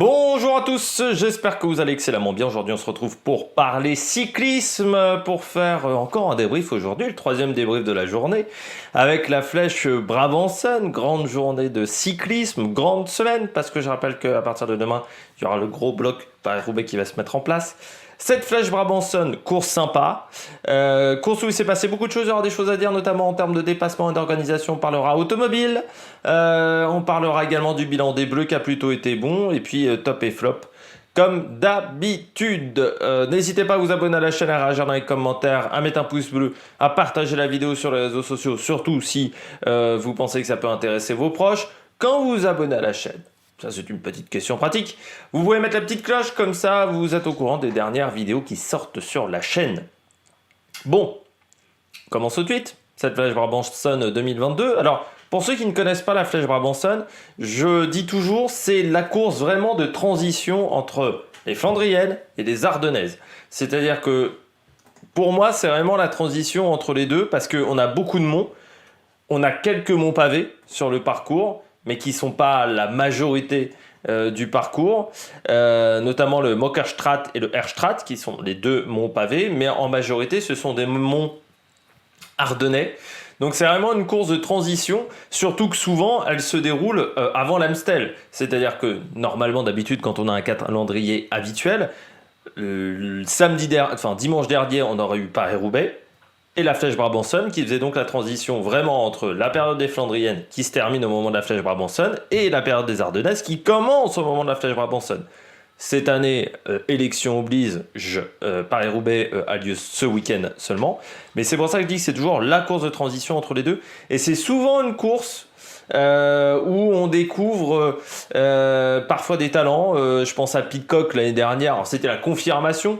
Bonjour à tous, j'espère que vous allez excellemment bien. Aujourd'hui on se retrouve pour parler cyclisme, pour faire encore un débrief aujourd'hui, le troisième débrief de la journée, avec la flèche Brabançonne, grande journée de cyclisme, grande semaine, parce que je rappelle qu'à partir de demain, il y aura le gros bloc Paris-Roubaix qui va se mettre en place. Cette flèche Brabançonne, course sympa, course où il s'est passé beaucoup de choses, il y aura des choses à dire, notamment en termes de dépassement et d'organisation, on parlera automobile, on parlera également du bilan des Bleus qui a plutôt été bon, et puis top et flop, comme d'habitude. N'hésitez pas à vous abonner à la chaîne, à réagir dans les commentaires, à mettre un pouce bleu, à partager la vidéo sur les réseaux sociaux, surtout si vous pensez que ça peut intéresser vos proches. Quand vous vous abonnez à la chaîne, ça c'est une petite question pratique, vous pouvez mettre la petite cloche, comme ça vous êtes au courant des dernières vidéos qui sortent sur la chaîne. Bon, commence tout de suite, cette flèche Brabançonne 2022. Alors, pour ceux qui ne connaissent pas la flèche Brabançonne, je dis toujours, c'est la course vraiment de transition entre les Flandriennes et les Ardennaises. C'est-à-dire que, pour moi, c'est vraiment la transition entre les deux, parce qu'on a beaucoup de monts, on a quelques monts pavés sur le parcours, mais qui ne sont pas la majorité du parcours, notamment le Mokerstraat et le Erstraat, qui sont les deux monts pavés, mais en majorité, ce sont des monts ardennais. Donc c'est vraiment une course de transition, surtout que souvent, elle se déroule avant l'Amstel. C'est-à-dire que, normalement, d'habitude, quand on a un calendrier habituel, dimanche dernier, on aurait eu Paris-Roubaix, et la flèche Brabançonne, qui faisait donc la transition vraiment entre la période des Flandriennes, qui se termine au moment de la flèche Brabançonne, et la période des Ardennaises, qui commence au moment de la flèche Brabançonne. Cette année, élection oblige, Paris-Roubaix a lieu ce week-end seulement. Mais c'est pour ça que je dis que c'est toujours la course de transition entre les deux. Et c'est souvent une course où on découvre parfois des talents. Je pense à Pidcock l'année dernière. Alors, c'était la confirmation,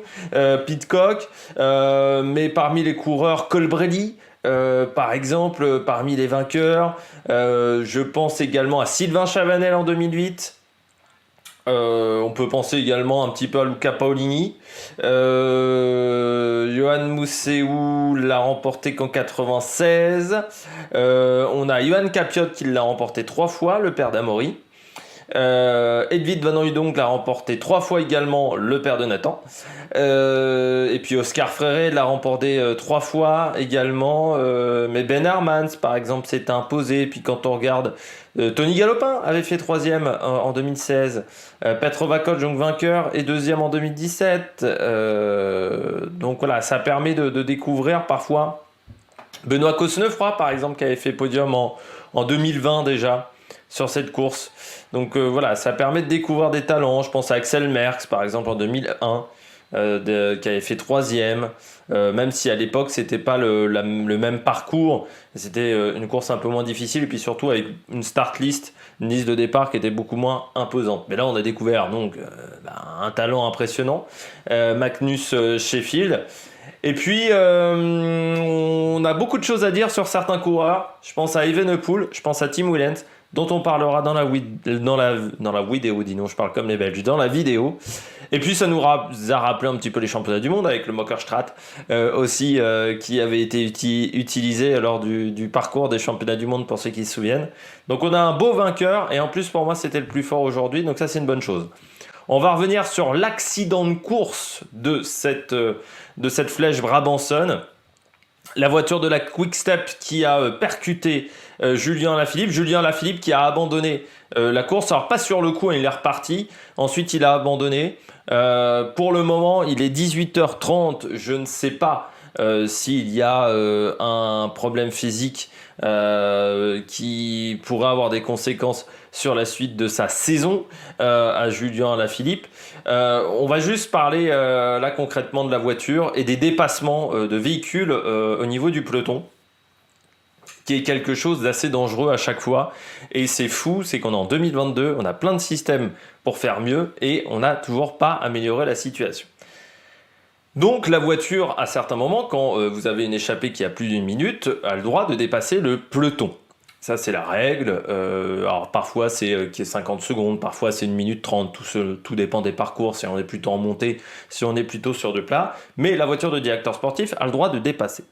Pidcock. Mais parmi les coureurs, Colbrelli, par exemple, parmi les vainqueurs. Je pense également à Sylvain Chavanel en 2008. On peut penser également un petit peu à Luca Paolini. Johan Mousseou l'a remporté qu'en 96. On a Johan Capiot qui l'a remporté 3 fois, le père d'Amaury. Edvald Van Hooydonk l'a remporté 3 fois également, le père de Nathan. Et puis Oscar Freire l'a remporté 3 fois également. Mais Ben Hermans, par exemple, s'est imposé. Et puis quand on regarde, Tony Galopin avait fait 3e en 2016. Petr Vakoc, donc vainqueur, et 2e en 2017. Donc voilà, ça permet de découvrir parfois Benoît Cosnefroy, par exemple, qui avait fait podium en 2020 déjà sur cette course. Donc voilà, ça permet de découvrir des talents. Je pense à Axel Merckx, par exemple, en 2001, qui avait fait 3e, même si à l'époque, c'était pas le même parcours. C'était une course un peu moins difficile, et puis surtout avec une start list, une liste de départ qui était beaucoup moins imposante. Mais là, on a découvert donc un talent impressionnant, Magnus Sheffield. Et puis, on a beaucoup de choses à dire sur certains coureurs. Je pense à Evenepoel, je pense à Tim Wellens, dont on parlera dans la vidéo, dis donc, je parle comme les Belges, dans la vidéo. Et puis ça nous a rappelé un petit peu les championnats du monde avec le Mokerstraat aussi, qui avait été utilisé lors du parcours des championnats du monde, pour ceux qui se souviennent. Donc on a un beau vainqueur, et en plus pour moi c'était le plus fort aujourd'hui, donc ça c'est une bonne chose. On va revenir sur l'accident de course de cette flèche Brabançonne. La voiture de la Quick-Step qui a percuté Julien Lafilippe. Julien Lafilippe qui a abandonné la course. Alors pas sur le coup, il est reparti. Ensuite, il a abandonné. Pour le moment, il est 18h30. Je ne sais pas s'il y a un problème physique qui pourrait avoir des conséquences sur la suite de sa saison à Julien Lafilippe. On va juste parler là concrètement de la voiture et des dépassements de véhicules au niveau du peloton, qui est quelque chose d'assez dangereux à chaque fois. Et c'est fou, c'est qu'on est en 2022, on a plein de systèmes pour faire mieux et on n'a toujours pas amélioré la situation. Donc la voiture, à certains moments, quand vous avez une échappée qui a plus d'1 minute, a le droit de dépasser le peloton. Ça, c'est la règle. Alors parfois, c'est 50 secondes, parfois c'est 1 minute 30. Tout dépend des parcours, si on est plutôt en montée, si on est plutôt sur de plat. Mais la voiture de directeur sportif a le droit de dépasser.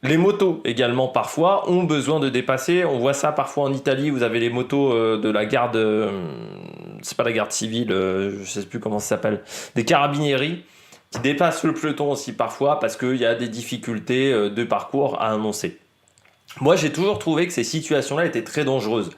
Les motos également parfois ont besoin de dépasser. On voit ça parfois en Italie. Vous avez les motos de la garde, c'est pas la garde civile, je sais plus comment ça s'appelle, des carabinieri qui dépassent le peloton aussi parfois parce qu'il y a des difficultés de parcours à annoncer. Moi, j'ai toujours trouvé que ces situations-là étaient très dangereuses.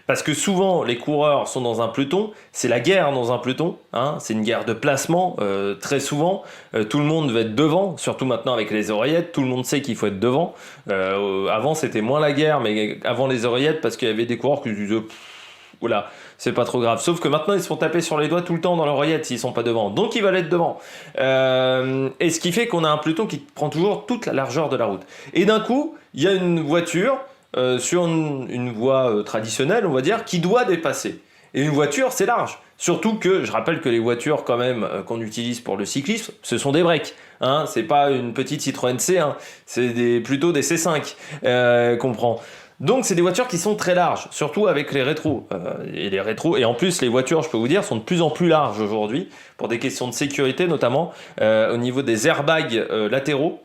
Parce que souvent, les coureurs sont dans un peloton, c'est la guerre dans un peloton, hein, c'est une guerre de placement, très souvent, tout le monde veut être devant, surtout maintenant avec les oreillettes, tout le monde sait qu'il faut être devant. Avant, c'était moins la guerre, mais avant les oreillettes, parce qu'il y avait des coureurs qui disaient « Oula, c'est pas trop grave ». Sauf que maintenant, ils se font taper sur les doigts tout le temps dans l'oreillette s'ils sont pas devant, donc ils veulent être devant. Et ce qui fait qu'on a un peloton qui prend toujours toute la largeur de la route. Et d'un coup, il y a une voiture sur une voie traditionnelle, on va dire, qui doit dépasser. Et une voiture, c'est large. Surtout que, je rappelle que les voitures quand même qu'on utilise pour le cyclisme, ce sont des breaks. Hein, c'est pas une petite Citroën C1, c'est plutôt des C5 qu'on prend. Donc c'est des voitures qui sont très larges, surtout avec les rétros. Et en plus les voitures, je peux vous dire, sont de plus en plus larges aujourd'hui, pour des questions de sécurité notamment, au niveau des airbags latéraux.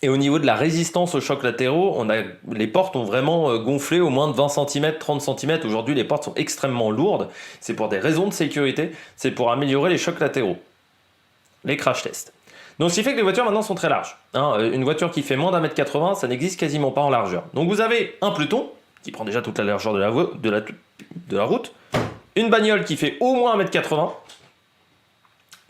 Et au niveau de la résistance aux chocs latéraux, les portes ont vraiment gonflé au moins de 20 cm, 30 cm. Aujourd'hui, les portes sont extrêmement lourdes. C'est pour des raisons de sécurité. C'est pour améliorer les chocs latéraux. Les crash tests. Donc, ce qui fait que les voitures maintenant sont très larges. Hein, une voiture qui fait moins d'un mètre 80, ça n'existe quasiment pas en largeur. Donc, vous avez un peloton qui prend déjà toute la largeur de la route. Une bagnole qui fait au moins 1m80.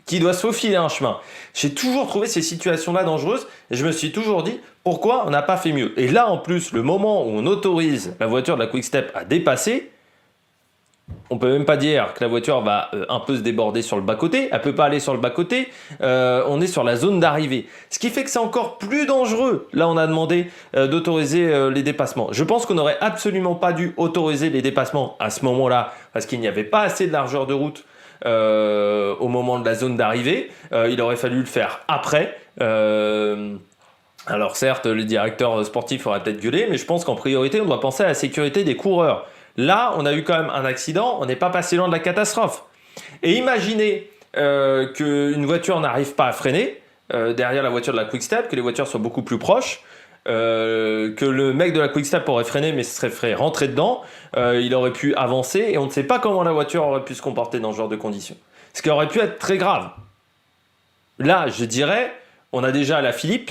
Qui doit se faufiler un chemin. J'ai toujours trouvé ces situations-là dangereuses et je me suis toujours dit pourquoi on n'a pas fait mieux. Et là, en plus, le moment où on autorise la voiture de la Quick Step à dépasser, on peut même pas dire que la voiture va un peu se déborder sur le bas-côté. Elle peut pas aller sur le bas-côté. On est sur la zone d'arrivée. Ce qui fait que c'est encore plus dangereux. Là, on a demandé d'autoriser les dépassements. Je pense qu'on n'aurait absolument pas dû autoriser les dépassements à ce moment-là parce qu'il n'y avait pas assez de largeur de route au moment de la zone d'arrivée. Il aurait fallu le faire après. Alors certes, les directeurs sportifs auraient peut-être gueulé, mais je pense qu'en priorité, on doit penser à la sécurité des coureurs. Là, on a eu quand même un accident, on n'est pas passé loin de la catastrophe. Et imaginez qu'une voiture n'arrive pas à freiner derrière la voiture de la Quick Step, que les voitures soient beaucoup plus proches, que le mec de la Quick Step aurait freiné mais se serait fait rentrer dedans, il aurait pu avancer et on ne sait pas comment la voiture aurait pu se comporter dans ce genre de conditions. Ce qui aurait pu être très grave. Là, je dirais, on a déjà la Philippe,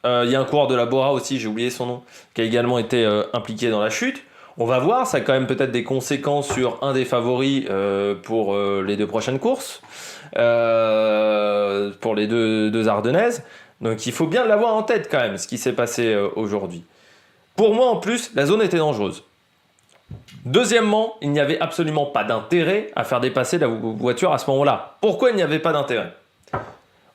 il y a un coureur de la Bora aussi, j'ai oublié son nom, qui a également été impliqué dans la chute. On va voir, ça a quand même peut-être des conséquences sur un des favoris pour les 2 prochaines courses, pour les deux Ardennaises. Donc il faut bien l'avoir en tête quand même, ce qui s'est passé aujourd'hui. Pour moi en plus, la zone était dangereuse. Deuxièmement, il n'y avait absolument pas d'intérêt à faire dépasser la voiture à ce moment-là. Pourquoi il n'y avait pas d'intérêt ?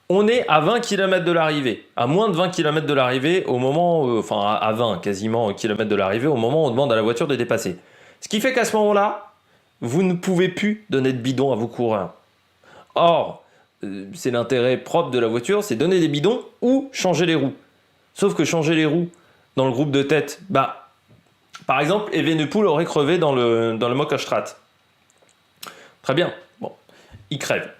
On est à 20 km de l'arrivée, à moins de 20 km de l'arrivée au moment, à 20 quasiment km de l'arrivée au moment où on demande à la voiture de dépasser. Ce qui fait qu'à ce moment-là, vous ne pouvez plus donner de bidon à vos coureurs. Or, c'est l'intérêt propre de la voiture, c'est donner des bidons ou changer les roues. Sauf que changer les roues dans le groupe de tête, par exemple, Evenepoel aurait crevé dans le Mokostrat. Très bien, bon, il crève.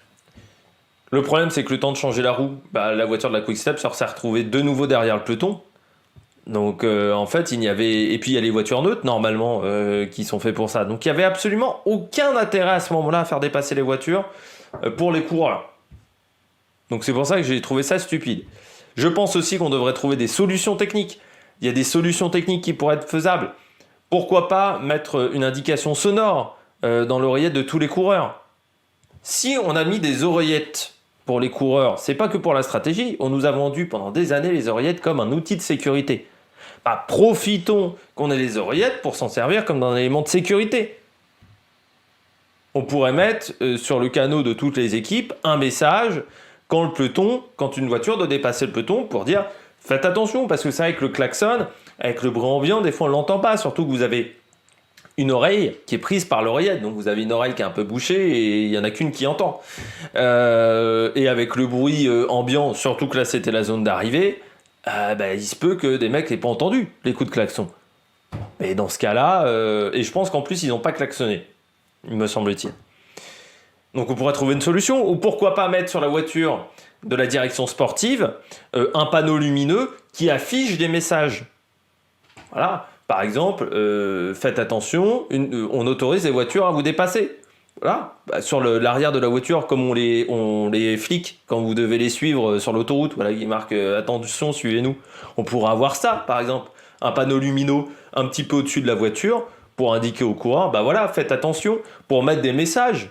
Le problème, c'est que le temps de changer la roue, la voiture de la Quick Step s'est retrouvée de nouveau derrière le peloton. Donc, en fait, il y avait... Et puis, il y a les voitures neutres, normalement, qui sont faites pour ça. Donc, il n'y avait absolument aucun intérêt à ce moment-là à faire dépasser les voitures pour les coureurs. Donc, c'est pour ça que j'ai trouvé ça stupide. Je pense aussi qu'on devrait trouver des solutions techniques. Il y a des solutions techniques qui pourraient être faisables. Pourquoi pas mettre une indication sonore dans l'oreillette de tous les coureurs ? Si on a mis des oreillettes pour les coureurs, c'est pas que pour la stratégie. On nous a vendu pendant des années les oreillettes comme un outil de sécurité. Profitons qu'on ait les oreillettes pour s'en servir comme un élément de sécurité. On pourrait mettre sur le canot de toutes les équipes un message quand une voiture doit dépasser le peloton pour dire faites attention parce que c'est vrai que le klaxon, avec le bruit ambiant, des fois on ne l'entend pas, surtout que vous avez une oreille qui est prise par l'oreillette, donc vous avez une oreille qui est un peu bouchée et il n'y en a qu'une qui entend. Et avec le bruit ambiant, surtout que là c'était la zone d'arrivée, il se peut que des mecs n'aient pas entendu les coups de klaxon. Et dans ce cas-là, et je pense qu'en plus ils n'ont pas klaxonné, il me semble-t-il. Donc on pourrait trouver une solution, ou pourquoi pas mettre sur la voiture de la direction sportive un panneau lumineux qui affiche des messages. Voilà, par exemple, faites attention, on autorise les voitures à vous dépasser. Voilà, sur l'arrière de la voiture, comme on les flics quand vous devez les suivre sur l'autoroute, voilà, ils marquent attention, suivez-nous. On pourra avoir ça, par exemple, un panneau lumineux un petit peu au-dessus de la voiture pour indiquer aux coureurs, bah voilà, faites attention, pour mettre des messages.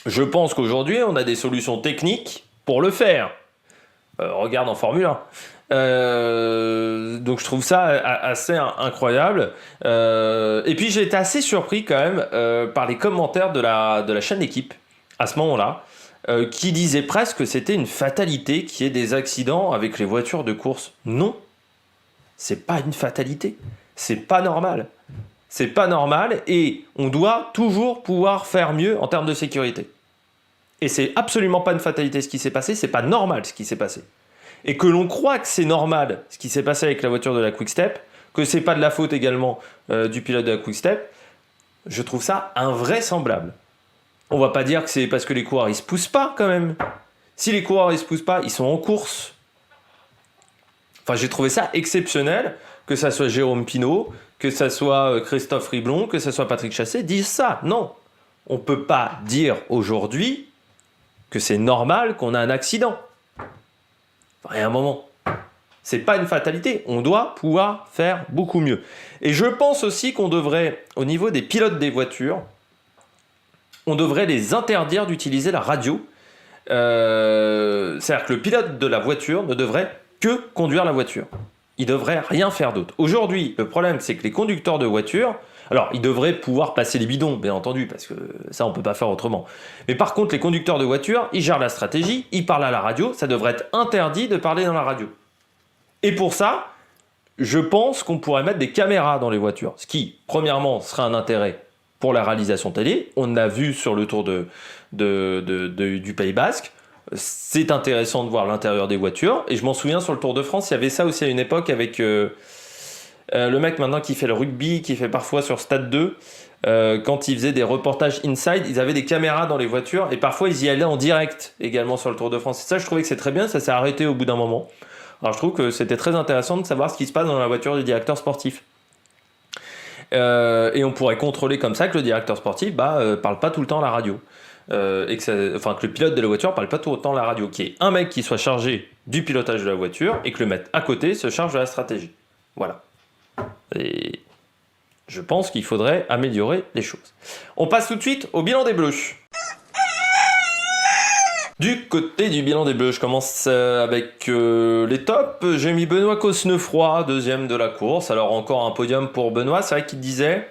Je pense qu'aujourd'hui, on a des solutions techniques pour le faire. Regarde en Formule 1. Donc je trouve ça assez incroyable. Et puis j'ai été assez surpris quand même par les commentaires de la chaîne d'équipe à ce moment-là, qui disaient presque que c'était une fatalité qu'il y ait des accidents avec les voitures de course. Non, c'est pas une fatalité. C'est pas normal. C'est pas normal et on doit toujours pouvoir faire mieux en termes de sécurité. Et c'est absolument pas une fatalité ce qui s'est passé, c'est pas normal ce qui s'est passé. Et que l'on croit que c'est normal ce qui s'est passé avec la voiture de la Quick Step, que c'est pas de la faute également du pilote de la Quick Step, je trouve ça invraisemblable. On va pas dire que c'est parce que les coureurs ils se poussent pas quand même. Si les coureurs ils se poussent pas, ils sont en course. Enfin, j'ai trouvé ça exceptionnel que ça soit Jérôme Pinault, que ça soit Christophe Riblon, que ça soit Patrick Chassé, disent ça. Non, on peut pas dire aujourd'hui que c'est normal qu'on a un accident. Enfin, il y a un moment. C'est pas une fatalité. On doit pouvoir faire beaucoup mieux. Et je pense aussi qu'on devrait, au niveau des pilotes des voitures, on devrait les interdire d'utiliser la radio. C'est-à-dire que le pilote de la voiture ne devrait que conduire la voiture. Il devrait rien faire d'autre. Aujourd'hui, le problème, c'est que les conducteurs de voitures, alors ils devraient pouvoir passer les bidons, bien entendu, parce que ça, on peut pas faire autrement. Mais par contre, les conducteurs de voitures, ils gèrent la stratégie, ils parlent à la radio, ça devrait être interdit de parler dans la radio. Et pour ça, je pense qu'on pourrait mettre des caméras dans les voitures, ce qui, premièrement, serait un intérêt pour la réalisation télé. On l'a vu sur le Tour du Pays Basque. C'est intéressant de voir l'intérieur des voitures. Et je m'en souviens sur le Tour de France, il y avait ça aussi à une époque avec le mec maintenant qui fait le rugby, qui fait parfois sur Stade 2. Quand ils faisaient des reportages inside, ils avaient des caméras dans les voitures et parfois ils y allaient en direct également sur le Tour de France. Et ça, je trouvais que c'est très bien, ça s'est arrêté au bout d'un moment. Alors je trouve que c'était très intéressant de savoir ce qui se passe dans la voiture du directeur sportif. Et on pourrait contrôler comme ça que le directeur sportif parle pas tout le temps à la radio. Et que le pilote de la voiture parle pas tout le temps à la radio. Qu'il y ait un mec qui soit chargé du pilotage de la voiture et que le mec à côté se charge de la stratégie. Voilà. Et je pense qu'il faudrait améliorer les choses. On passe tout de suite au bilan des Bleus. Du côté du bilan des Bleus, je commence avec les tops. J'ai mis Benoît Cosnefroy, deuxième de la course. Alors encore un podium pour Benoît. C'est vrai qu'il disait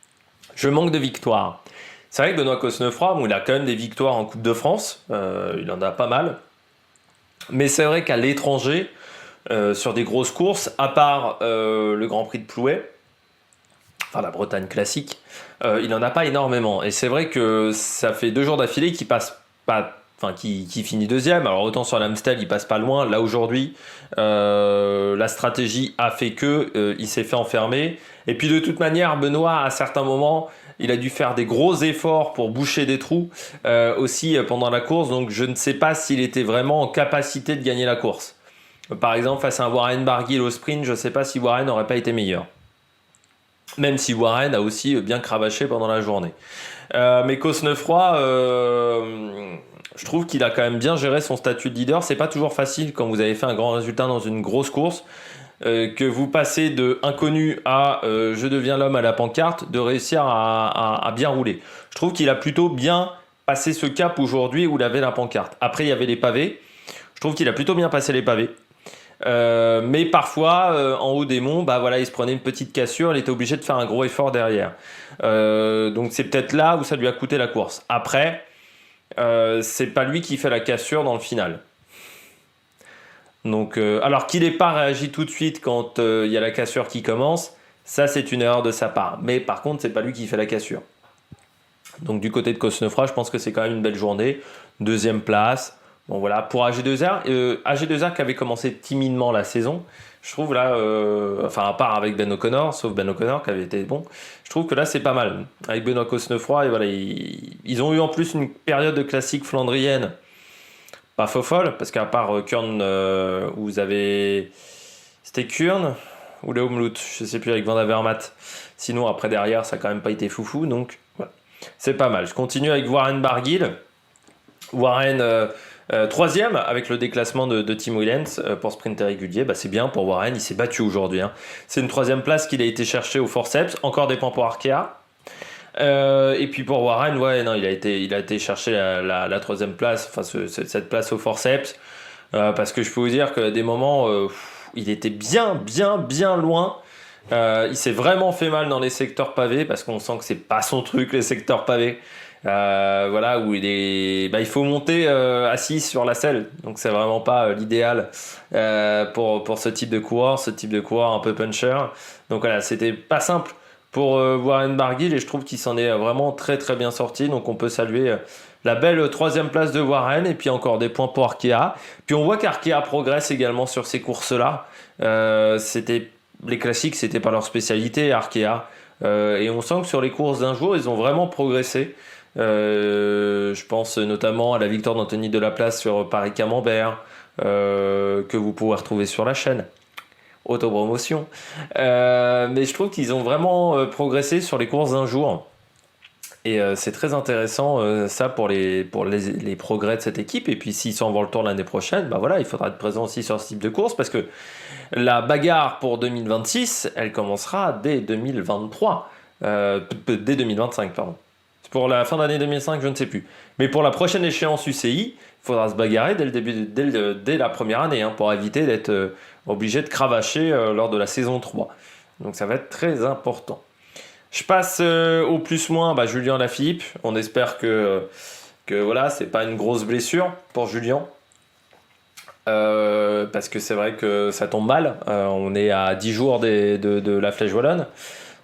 « Je manque de victoires ». C'est vrai que Benoît Cosnefroy, il a quand même des victoires en Coupe de France. Il en a pas mal. Mais c'est vrai qu'à l'étranger, sur des grosses courses, à part le Grand Prix de Plouay, enfin la Bretagne classique, il n'en a pas énormément. Et c'est vrai que ça fait 2 jours d'affilée qu'il passe pas... Enfin, qui finit deuxième. Alors autant sur l'Amstel, il passe pas loin. Là aujourd'hui, la stratégie a fait que il s'est fait enfermer. Et puis de toute manière, Benoît, à certains moments, il a dû faire des gros efforts pour boucher des trous aussi pendant la course. Donc je ne sais pas s'il était vraiment en capacité de gagner la course. Par exemple, face à un Warren Barguil au sprint, je ne sais pas si Warren n'aurait pas été meilleur. Même si Warren a aussi bien cravaché pendant la journée. Mais Cosnefroy, je trouve qu'il a quand même bien géré son statut de leader. C'est pas toujours facile quand vous avez fait un grand résultat dans une grosse course, que vous passez de inconnu à je deviens l'homme à la pancarte, de réussir à bien rouler. Je trouve qu'il a plutôt bien passé ce cap aujourd'hui où il avait la pancarte. Après, il y avait les pavés. Je trouve qu'il a plutôt bien passé les pavés. Mais parfois en haut des monts il se prenait une petite cassure, il était obligé de faire un gros effort derrière, donc c'est peut-être là où ça lui a coûté la course. Après c'est pas lui qui fait la cassure dans le final, donc alors qu'il n'ait pas réagi tout de suite quand il y a la cassure qui commence, ça c'est une erreur de sa part, mais par contre c'est pas lui qui fait la cassure. Donc du côté de Cosnefroy, je pense que c'est quand même une belle journée, 2e place. Bon voilà, pour AG2R, AG2R qui avait commencé timidement la saison, je trouve là, enfin à part avec Ben O'Connor, sauf Ben O'Connor qui avait été bon, je trouve que là c'est pas mal. Avec Benoît Cosnefroy, et voilà, ils ont eu en plus une période de classique flandrienne, pas folle, parce qu'à part Kurn, où vous avez... C'était Kurn ou le Omloot, je sais plus, avec Van Avermaet. Sinon après derrière ça a quand même pas été foufou, donc voilà. C'est pas mal. Je continue avec Warren Barguil. Warren troisième avec le déclassement de Tim Willems pour sprinter régulier. Bah, c'est bien pour Warren, il s'est battu aujourd'hui. Hein. C'est une troisième place qu'il a été chercher au forceps. Encore des points pour Arkea. Et puis pour Warren, ouais, non, il a été chercher la troisième place, enfin cette place au forceps. Parce que je peux vous dire que des moments, il était bien loin. Il s'est vraiment fait mal dans les secteurs pavés parce qu'on sent que c'est pas son truc, les secteurs pavés. Voilà, où il faut monter assis sur la selle, donc c'est vraiment pas l'idéal pour ce type de coureur un peu puncher. Donc voilà, c'était pas simple pour Warren Barguil et je trouve qu'il s'en est vraiment très très bien sorti. Donc on peut saluer la belle troisième place de Warren et puis encore des points pour Arkea. Puis on voit qu'Arkea progresse également sur ces courses-là. Les classiques, c'était pas leur spécialité, Arkea. Et on sent que sur les courses d'un jour, ils ont vraiment progressé. Je pense notamment à la victoire d'Anthony Delaplace sur Paris-Camembert, que vous pouvez retrouver sur la chaîne. Autopromotion. Mais je trouve qu'ils ont vraiment progressé sur les courses d'un jour. Et c'est très intéressant ça pour les progrès de cette équipe. Et puis s'ils sont en le tour l'année prochaine, bah voilà, il faudra être présent aussi sur ce type de course parce que la bagarre pour 2026, elle commencera dès 2023. Dès 2025, pardon. Pour la fin d'année 2005, je ne sais plus. Mais pour la prochaine échéance UCI, il faudra se bagarrer dès la première année hein, pour éviter d'être obligé de cravacher lors de la saison 3. Donc ça va être très important. Je passe au plus-moins Julien Lafilippe. On espère que voilà, c'est pas une grosse blessure pour Julien. Parce que c'est vrai que ça tombe mal. On est à 10 jours de la Flèche Wallonne.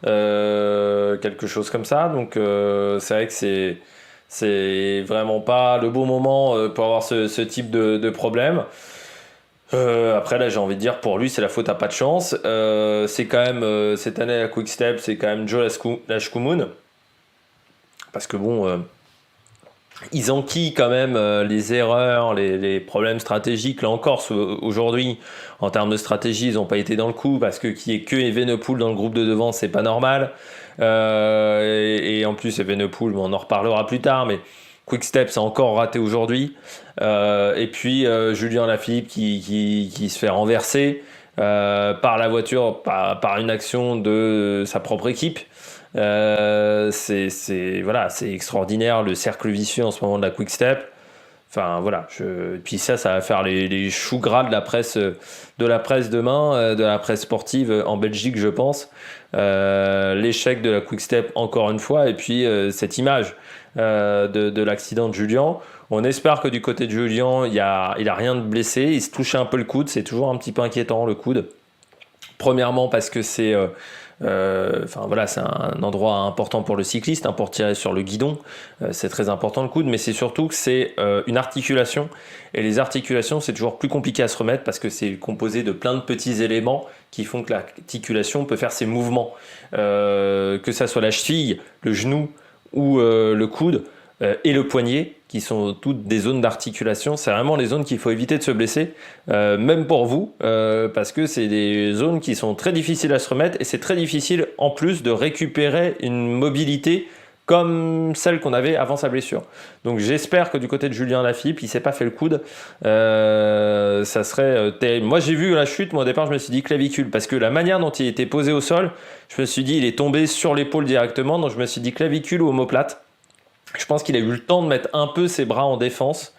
Quelque chose comme ça. Donc c'est vrai que c'est vraiment pas le bon moment pour avoir ce type de problème. Après là j'ai envie de dire pour lui c'est la faute à pas de chance. C'est quand même cette année à Quick Step c'est quand même Joe Lashkumun parce que bon ils enquillent quand même les erreurs, les problèmes stratégiques. Là encore aujourd'hui en termes de stratégie ils n'ont pas été dans le coup parce que qu'il y ait que Evenepoel dans le groupe de devant c'est pas normal. Et en plus Evenepoel on en reparlera plus tard mais Quick Step c'est encore raté aujourd'hui. Et puis Julien Lafilippe qui se fait renverser par la voiture, par une action de sa propre équipe. C'est extraordinaire le cercle vicieux en ce moment de la Quick Step. Enfin voilà, puis ça va faire les choux gras de la presse demain, de la presse sportive en Belgique, je pense. L'échec de la Quick Step encore une fois, et puis cette image de l'accident de Julien. On espère que du côté de Julien, il a rien de blessé. Il se touche un peu le coude, c'est toujours un petit peu inquiétant le coude. Premièrement parce que c'est c'est un endroit important pour le cycliste, pour tirer sur le guidon, c'est très important le coude, mais c'est surtout que c'est une articulation, et les articulations c'est toujours plus compliqué à se remettre parce que c'est composé de plein de petits éléments qui font que l'articulation peut faire ses mouvements, que ça soit la cheville, le genou ou le coude et le poignet, qui sont toutes des zones d'articulation. C'est vraiment les zones qu'il faut éviter de se blesser, même pour vous, parce que c'est des zones qui sont très difficiles à se remettre, et c'est très difficile en plus de récupérer une mobilité comme celle qu'on avait avant sa blessure. Donc j'espère que du côté de Julien Lafilippe, il s'est pas fait le coude. Ça serait terrible. Moi j'ai vu la chute, au départ je me suis dit clavicule, parce que la manière dont il était posé au sol, je me suis dit il est tombé sur l'épaule directement, donc je me suis dit clavicule ou omoplate. Je pense qu'il a eu le temps de mettre un peu ses bras en défense,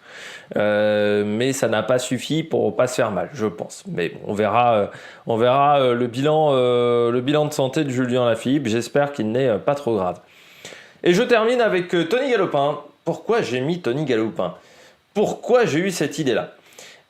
mais ça n'a pas suffi pour pas se faire mal, je pense. Mais bon, on verra le bilan de santé de Julien Lafilippe. J'espère qu'il n'est pas trop grave. Et je termine avec Tony Galopin. Pourquoi j'ai mis Tony Galopin ? Pourquoi j'ai eu cette idée-là ?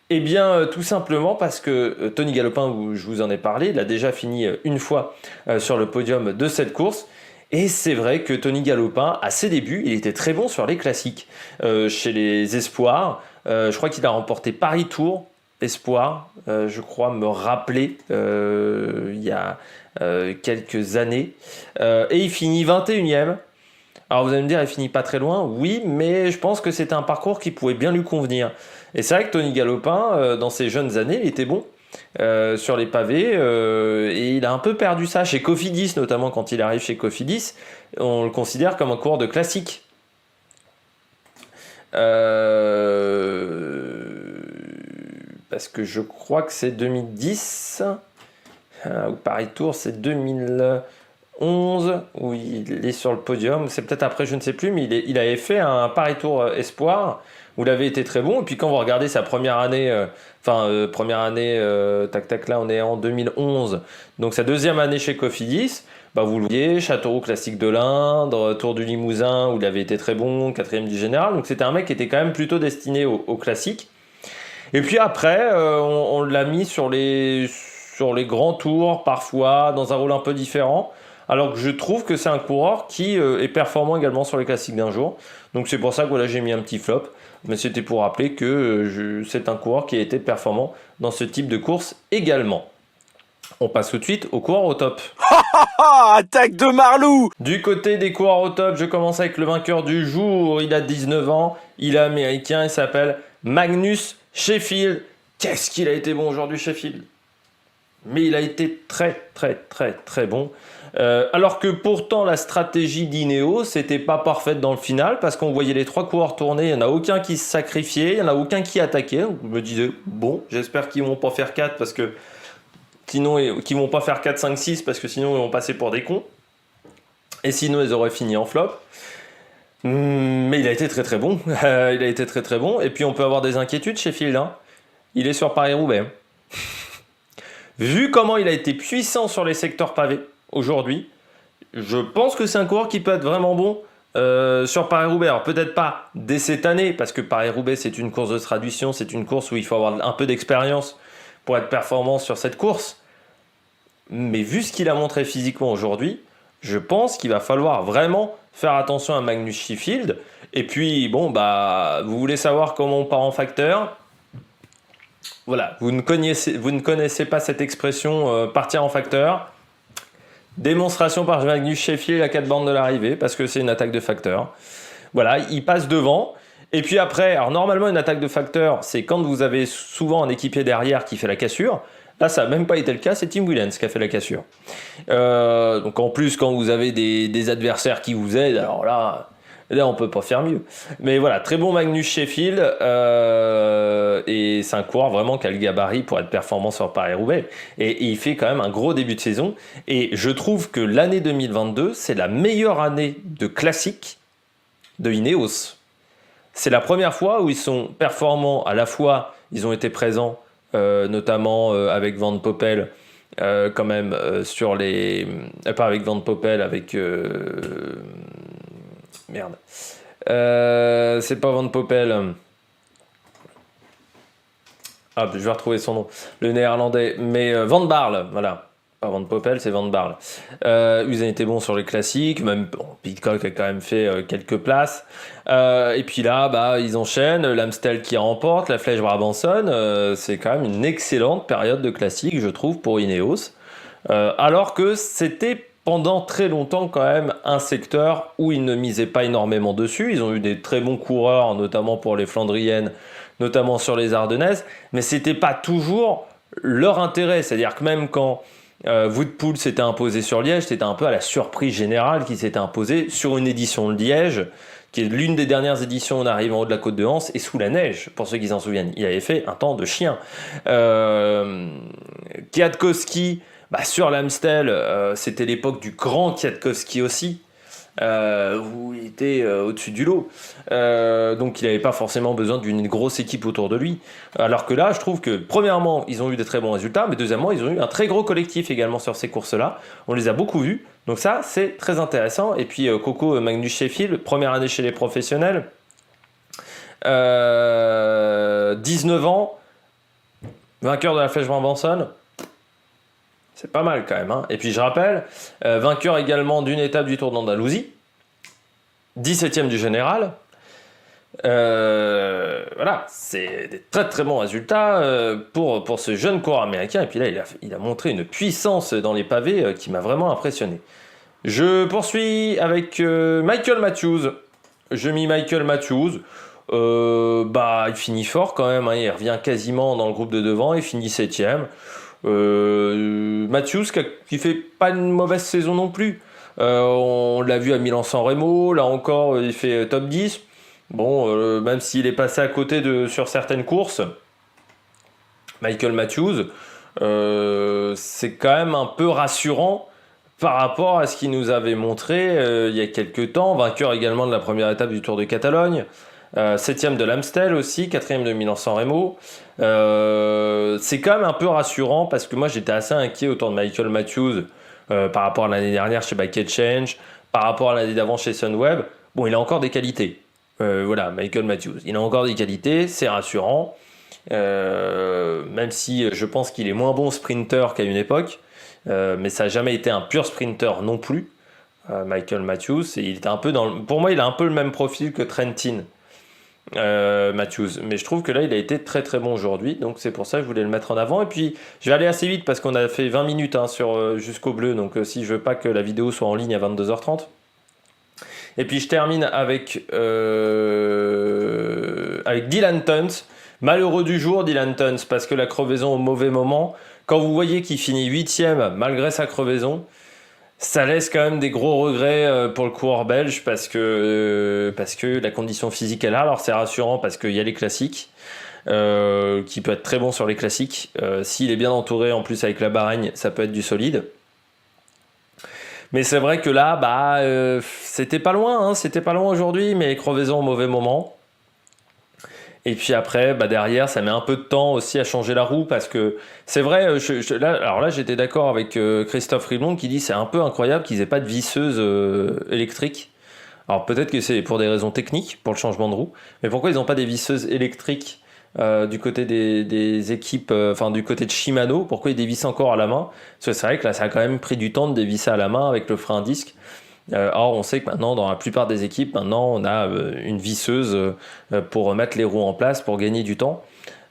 Eh bien, tout simplement parce que Tony Galopin, je vous en ai parlé, il a déjà fini une fois sur le podium de cette course. Et c'est vrai que Tony Galopin, à ses débuts, il était très bon sur les classiques. Chez les espoirs, Je crois qu'il a remporté Paris Tour Espoir, je crois me rappeler, il y a quelques années. Et il finit 21e. Alors vous allez me dire, il finit pas très loin. Oui, mais je pense que c'était un parcours qui pouvait bien lui convenir. Et c'est vrai que Tony Galopin, dans ses jeunes années, il était bon sur les pavés. Et il a un peu perdu ça chez Cofidis, notamment quand il arrive chez Cofidis. On le considère comme un coureur de classique. Parce que je crois que c'est 2010, ou Paris Tour, c'est 2011, où il est sur le podium. C'est peut-être après, je ne sais plus, mais il avait fait un Paris Tour Espoir, où il avait été très bon. Et puis quand vous regardez sa première année, tac tac, là on est en 2011, donc sa deuxième année chez Cofidis, bah vous le voyez, Châteauroux Classique de l'Indre, Tour du Limousin, où il avait été très bon, 4e du général. Donc c'était un mec qui était quand même plutôt destiné au classique. Et puis après, on l'a mis sur les grands tours, parfois, dans un rôle un peu différent. Alors que je trouve que c'est un coureur qui est performant également sur les classiques d'un jour. Donc c'est pour ça que voilà, j'ai mis un petit flop. Mais c'était pour rappeler que c'est un coureur qui a été performant dans ce type de course également. On passe tout de suite aux coureurs au top. Attaque de Marlou! Du côté des coureurs au top, je commence avec le vainqueur du jour. Il a 19 ans, il est américain, il s'appelle Magnus Sheffield. Qu'est-ce qu'il a été bon aujourd'hui, Sheffield? Mais il a été très très très très bon. Alors que pourtant la stratégie d'Ineos n'était pas parfaite dans le final, parce qu'on voyait les 3 coureurs tourner, il n'y en a aucun qui se sacrifiait, il n'y en a aucun qui attaquait. Donc je me disais, bon, j'espère qu'ils ne vont pas faire 4 parce que sinon, qu'ils vont pas faire 4, 5, 6 parce que sinon ils vont passer pour des cons. Et sinon ils auraient fini en flop. Mais il a été très très bon. Il a été très très bon. Et puis on peut avoir des inquiétudes chez Sheffield. Hein. Il est sur Paris-Roubaix. Vu comment il a été puissant sur les secteurs pavés aujourd'hui, je pense que c'est un coureur qui peut être vraiment bon sur Paris-Roubaix. Alors peut-être pas dès cette année, parce que Paris-Roubaix c'est une course de traduction, c'est une course où il faut avoir un peu d'expérience pour être performant sur cette course. Mais vu ce qu'il a montré physiquement aujourd'hui, je pense qu'il va falloir vraiment faire attention à Magnus Sheffield. Et puis, bon, bah, vous voulez savoir comment on part en facteur? Voilà, vous ne connaissez pas cette expression partir en facteur. Démonstration par Magnus Sheffield à 4 bornes de l'arrivée, parce que c'est une attaque de facteur. Voilà, il passe devant. Et puis après, alors normalement une attaque de facteur, c'est quand vous avez souvent un équipier derrière qui fait la cassure. Là, ça n'a même pas été le cas, c'est Tim Willems qui a fait la cassure. Donc en plus, quand vous avez des adversaires qui vous aident, alors là on ne peut pas faire mieux. Mais voilà, très bon Magnus Sheffield, et c'est un coureur vraiment qui a le gabarit pour être performant sur Paris-Roubaix. Et il fait quand même un gros début de saison. Et je trouve que l'année 2022, c'est la meilleure année de classique de Ineos. C'est la première fois où ils sont performants, à la fois ils ont été présents, notamment avec Van Poppel, quand même sur les... pas avec Van Poppel, avec... merde. C'est pas Van Poppel. Ah, je vais retrouver son nom. Le néerlandais. Mais Van Barle, voilà. Pas Van Poppel, c'est Van Barle. Ils ont été bons sur les classiques, même bon, Pidcock a quand même fait quelques places. Et puis là, bah, ils enchaînent, l'Amstel qui remporte, la Flèche Brabanson. C'est quand même une excellente période de classique, je trouve, pour Ineos. Alors que c'était pendant très longtemps quand même un secteur où ils ne misaient pas énormément dessus. Ils ont eu des très bons coureurs, notamment pour les Flandriennes, notamment sur les Ardennaises, mais c'était pas toujours leur intérêt. C'est-à-dire que même quand Wout Poels s'était imposé sur Liège, c'était un peu à la surprise générale qu'il s'était imposé sur une édition de Liège, qui est l'une des dernières éditions où on arrive en haut de la côte de Hans, et sous la neige, pour ceux qui s'en souviennent. Il avait fait un temps de chien. Kwiatkowski, bah, sur l'Amstel, c'était l'époque du grand Kwiatkowski aussi, où il était au-dessus du lot. Donc il n'avait pas forcément besoin d'une grosse équipe autour de lui. Alors que là, je trouve que premièrement, ils ont eu des très bons résultats, mais deuxièmement, ils ont eu un très gros collectif également sur ces courses-là. On les a beaucoup vus. Donc ça, c'est très intéressant. Et puis Coco Magnus Sheffield, première année chez les professionnels. 19 ans, vainqueur de la Flèche Brabanson. C'est pas mal quand même. Hein. Et puis je rappelle, vainqueur également d'une étape du Tour d'Andalousie, 17e du général. voilà, c'est des très très bons résultats pour ce jeune coureur américain. Et puis là, il a montré une puissance dans les pavés qui m'a vraiment impressionné. Je poursuis avec Michael Matthews. Je mis Michael Matthews. Il finit fort quand même, hein, il revient quasiment dans le groupe de devant, il finit 7ème. Matthews qui fait pas une mauvaise saison non plus. On l'a vu à Milan-San Remo, là encore il fait top 10. Bon, même s'il est passé à côté sur certaines courses, Michael Matthews, c'est quand même un peu rassurant par rapport à ce qu'il nous avait montré il y a quelques temps, vainqueur également de la première étape du Tour de Catalogne, 7ème de l'Amstel aussi, 4ème de Milan-San Remo. C'est quand même un peu rassurant parce que moi j'étais assez inquiet autour de Michael Matthews par rapport à l'année dernière chez Bike Exchange, par rapport à l'année d'avant chez Sunweb. Bon, il a encore des qualités. Voilà, Michael Matthews. Il a encore des qualités, c'est rassurant. Même si je pense qu'il est moins bon sprinter qu'à une époque. Mais ça n'a jamais été un pur sprinter non plus. Michael Matthews, il était un peu pour moi, il a un peu le même profil que Trentin Matthews. Mais je trouve que là, il a été très très bon aujourd'hui. Donc c'est pour ça que je voulais le mettre en avant. Et puis, je vais aller assez vite parce qu'on a fait 20 minutes jusqu'au bleu. Donc si je veux pas que la vidéo soit en ligne à 22h30. Et puis je termine avec Dylan Tuns. Malheureux du jour, Dylan Tuns, parce que la crevaison au mauvais moment. Quand vous voyez qu'il finit 8ème malgré sa crevaison, ça laisse quand même des gros regrets pour le coureur belge parce que la condition physique est là. Alors c'est rassurant parce qu'il y a les classiques, qui peut être très bon sur les classiques. S'il est bien entouré en plus avec la Bahreïn, ça peut être du solide. Mais c'est vrai que là, c'était pas loin, hein, c'était pas loin aujourd'hui, mais crevaison au mauvais moment. Et puis après, derrière, ça met un peu de temps aussi à changer la roue parce que c'est vrai, là j'étais d'accord avec Christophe Riblon qui dit c'est un peu incroyable qu'ils aient pas de visseuse électrique. Alors peut-être que c'est pour des raisons techniques, pour le changement de roue, mais pourquoi ils n'ont pas des visseuses électriques du côté des équipes, du côté de Shimano, pourquoi ils dévissent encore à la main? Parce que c'est vrai que là ça a quand même pris du temps de dévisser à la main avec le frein à disque. Or, on sait que maintenant, dans la plupart des équipes, maintenant, on a une visseuse pour remettre les roues en place, pour gagner du temps.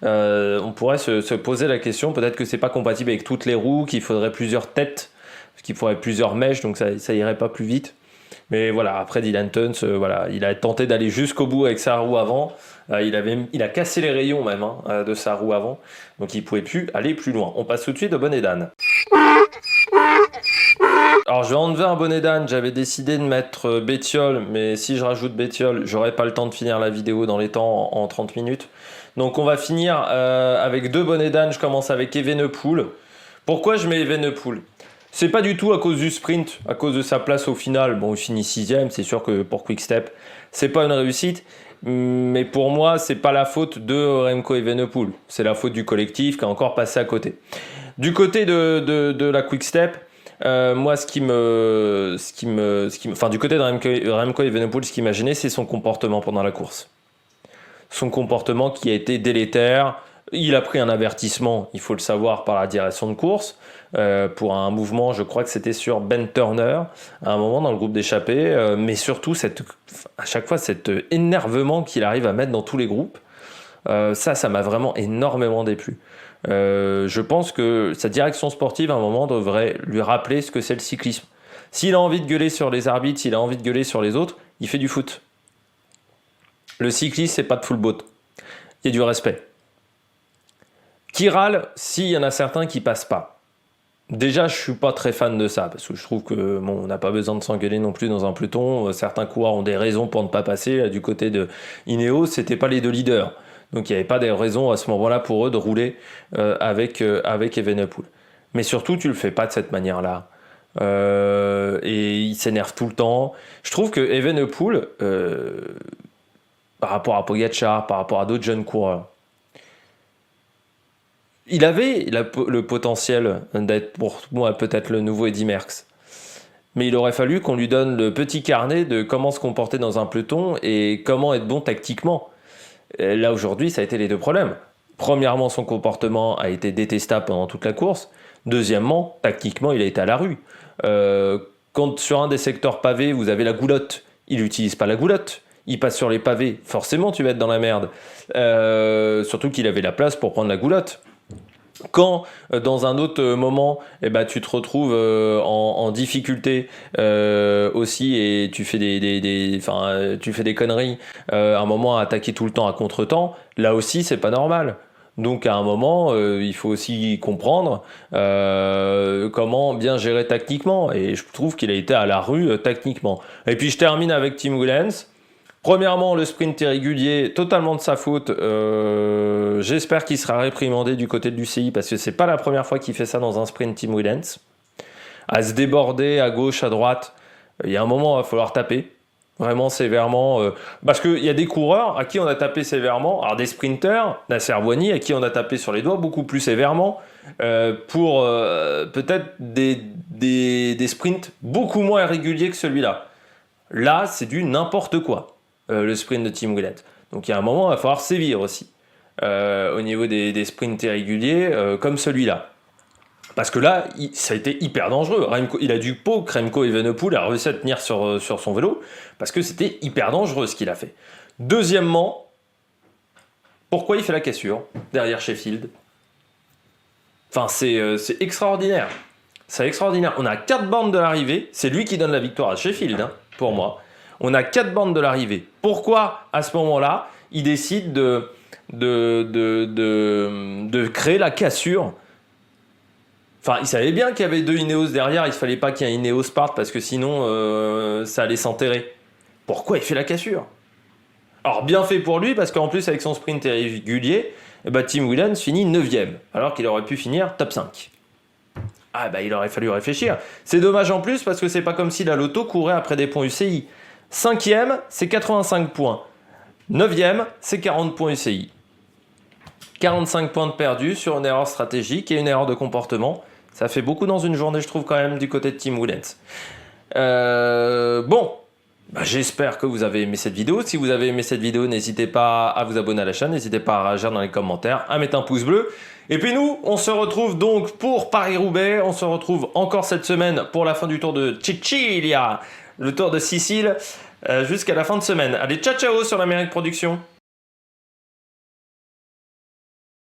On pourrait se poser la question, peut-être que c'est pas compatible avec toutes les roues, qu'il faudrait plusieurs têtes, qu'il faudrait plusieurs mèches, donc ça irait pas plus vite. Mais voilà, après Dylan Tuns, il a tenté d'aller jusqu'au bout avec sa roue avant. Il a cassé les rayons même de sa roue avant, donc il pouvait plus aller plus loin. On passe tout de suite au bonnet d'âne. Alors je vais enlever un bonnet d'âne, j'avais décidé de mettre Bettiol, mais si je rajoute Bettiol, j'aurai pas le temps de finir la vidéo dans les temps en 30 minutes. Donc on va finir avec deux bonnets d'âne, je commence avec Evenepoel. Pourquoi je mets Evenepoel ? C'est pas du tout à cause du sprint, à cause de sa place au final. Bon, il finit 6ème, c'est sûr que pour Quick-Step, c'est pas une réussite. Mais pour moi, c'est pas la faute de Remco Evenepoel. C'est la faute du collectif qui a encore passé à côté. Du côté de la Quick-Step, moi, du côté de Remco Evenepoel, ce qui m'a gêné, c'est son comportement pendant la course. Son comportement qui a été délétère. Il a pris un avertissement, il faut le savoir, par la direction de course, pour un mouvement, je crois que c'était sur Ben Turner, à un moment dans le groupe d'échappée, mais surtout à chaque fois cet énervement qu'il arrive à mettre dans tous les groupes. Ça m'a vraiment énormément déplu. Je pense que sa direction sportive, à un moment, devrait lui rappeler ce que c'est le cyclisme. S'il a envie de gueuler sur les arbitres, s'il a envie de gueuler sur les autres, il fait du foot. Le cyclisme, c'est pas de full boat. Il y a du respect. Qui râle s'il y en a certains qui passent pas. Déjà, je suis pas très fan de ça, parce que je trouve que on n'a pas besoin de s'engueuler non plus dans un peloton. Certains coureurs ont des raisons pour ne pas passer. Là, du côté de Ineos, c'était pas les deux leaders. Donc il n'y avait pas de raison à ce moment-là pour eux de rouler avec Evenepoel. Mais surtout, tu le fais pas de cette manière-là. Et il s'énerve tout le temps. Je trouve que Evenepoel, par rapport à Pogačar, par rapport à d'autres jeunes coureurs, il avait le potentiel d'être pour moi peut-être le nouveau Eddy Merckx. Mais il aurait fallu qu'on lui donne le petit carnet de comment se comporter dans un peloton et comment être bon tactiquement. Et là aujourd'hui, ça a été les deux problèmes. Premièrement, son comportement a été détestable pendant toute la course. Deuxièmement, tactiquement, il a été à la rue. Quand sur un des secteurs pavés, vous avez la goulotte, il n'utilise pas la goulotte. il passe sur les pavés, forcément tu vas être dans la merde. Surtout qu'il avait la place pour prendre la goulotte. Quand dans un autre moment tu te retrouves en difficulté aussi et tu fais tu fais des conneries à un moment à attaquer tout le temps à contre-temps, là aussi c'est pas normal. Donc à un moment il faut aussi comprendre comment bien gérer tactiquement, et je trouve qu'il a été à la rue tactiquement. Et puis je termine avec Tim Willems. Premièrement, le sprint irrégulier, totalement de sa faute. J'espère qu'il sera réprimandé du côté de l'UCI parce que c'est pas la première fois qu'il fait ça dans un sprint, Tim Willems. À se déborder à gauche, à droite. Il y a un moment, il va falloir taper. Vraiment sévèrement. Parce qu'il y a des coureurs à qui on a tapé sévèrement. Alors des sprinters, Nasser Bouhanni, à qui on a tapé sur les doigts beaucoup plus sévèrement. Pour peut-être des sprints beaucoup moins irréguliers que celui-là. Là, c'est du n'importe quoi. Le sprint de Tim Willems. Donc il y a un moment, il va falloir sévir aussi au niveau des sprints irréguliers comme celui-là. Parce que là, ça a été hyper dangereux. Il a du pot, Remco Evenepoel a réussi à tenir sur son vélo parce que c'était hyper dangereux ce qu'il a fait. Deuxièmement, pourquoi il fait la cassure derrière Sheffield ? Enfin, c'est extraordinaire. C'est extraordinaire. On a 4 bornes de l'arrivée. C'est lui qui donne la victoire à Sheffield, pour moi. On a 4 bornes de l'arrivée. Pourquoi, à ce moment-là, il décide de créer la cassure ? Enfin, il savait bien qu'il y avait 2 Ineos derrière. Il ne fallait pas qu'il y ait un Ineos parte parce que sinon, ça allait s'enterrer. Pourquoi il fait la cassure ? Alors, bien fait pour lui, parce qu'en plus, avec son sprint irrégulier, Tim Willems finit 9e, alors qu'il aurait pu finir top 5. Il aurait fallu réfléchir. C'est dommage en plus, parce que c'est pas comme si la Lotto courait après des points UCI. 5e, c'est 85 points. 9e, c'est 40 points UCI. 45 points de perdus sur une erreur stratégique et une erreur de comportement. Ça fait beaucoup dans une journée, je trouve, quand même, du côté de Tim Willems. J'espère que vous avez aimé cette vidéo. Si vous avez aimé cette vidéo, n'hésitez pas à vous abonner à la chaîne, n'hésitez pas à réagir dans les commentaires, à mettre un pouce bleu. Et puis nous, on se retrouve donc pour Paris-Roubaix. On se retrouve encore cette semaine pour la fin du Tour de Sicilia, le Tour de Sicile, jusqu'à la fin de semaine. Allez, ciao ciao sur l'Amérique Production.